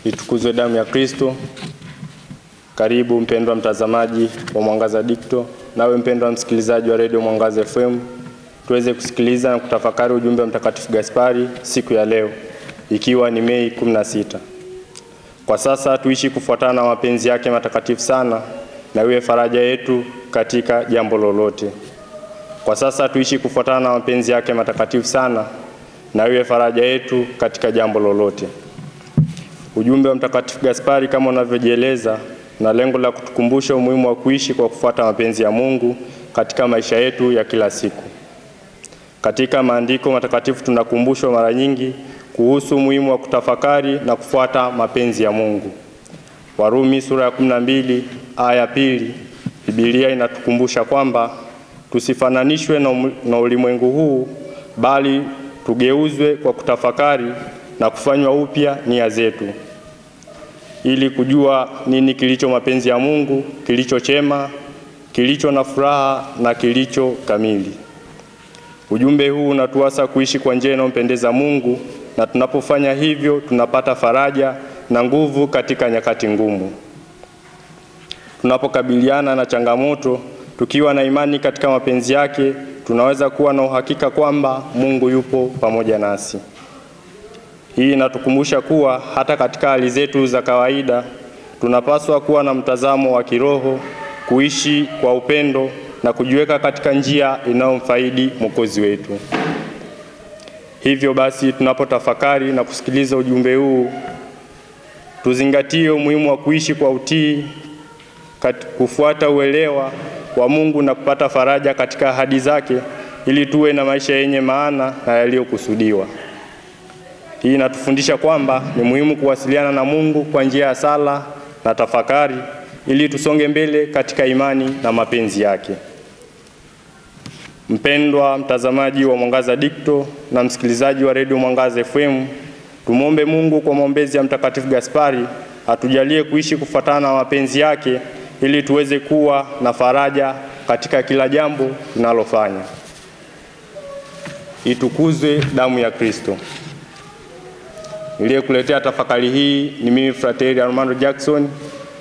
Itukuzwe damu ya Kristo. Karibu mpendwa mtazamaji wa Mwangaza Digital, nawe mpendwa msikilizaji wa Radio Mwangaza FM, tuweze kusikiliza na kutafakari ujumbe wa Mtakatifu Gaspari siku ya leo, ikiwa ni Mei 16. Kwa sasa tuishi kufuatana na mapenzi yake matakatifu sana, na iwe faraja yetu katika jambo lolote. Kwa sasa tuishi kufuatana na mapenzi yake matakatifu sana, na iwe faraja yetu katika jambo lolote. Ujumbe wa Mtakatifu Gaspari kama unavyojieleza na lengo la kutukumbusha umuhimu wa kuishi kwa kufuata mapenzi ya Mungu katika maisha yetu ya kila siku. Katika maandiko matakatifu tunakumbushwa mara nyingi kuhusu umuhimu wa kutafakari na kufuata mapenzi ya Mungu. Warumi sura ya 12 aya 2, Biblia inatukumbusha kwamba tusifananishwe na ulimwengu huu, bali tugeuzwe kwa kutafakari na kufanywa upya nia zetu, ili kujua nini kilicho mapenzi ya Mungu, kilicho chema, kilicho na furaha na kilicho kamili. Ujumbe huu unatuasa kuishi kwa njia inayompendeza Mungu, na tunapofanya hivyo tunapata faraja na nguvu katika nyakati ngumu. Tunapokabiliana na changamoto tukiwa na imani katika mapenzi yake, tunaweza kuwa na uhakika kwamba Mungu yupo pamoja nasi. Hii inatukumbusha kuwa hata katika hali zetu za kawaida tunapaswa kuwa na mtazamo wa kiroho, kuishi kwa upendo na kujiweka katika njia inayomfaidi Mwokozi wetu. Hivyo basi, tunapotafakari na kusikiliza ujumbe huu, tuzingatie umuhimu wa kuishi kwa utii, kufuata uelewa wa Mungu na kupata faraja katika ahadi zake, ili tuwe na maisha yenye maana na yaliyokusudiwa. Hii inatufundisha kwamba ni muhimu kuwasiliana na Mungu kwa njia ya sala na tafakari, ili tusonge mbele katika imani na mapenzi yake. Mpendwa mtazamaji wa Mwangaza Digital na msikilizaji wa Radio Mwangaza FM, tumuombe Mungu kwa maombezi ya Mtakatifu Gaspari atujalie kuishi kufuatana na mapenzi yake, ili tuweze kuwa na faraja katika kila jambo tunalofanya. Itukuzwe damu ya Kristo. Niliyekuletea tafakari hii ni mimi Frateri Armando Jackson,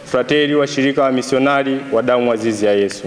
frateri wa shirika wa misionari wa damu azizi ya Yesu.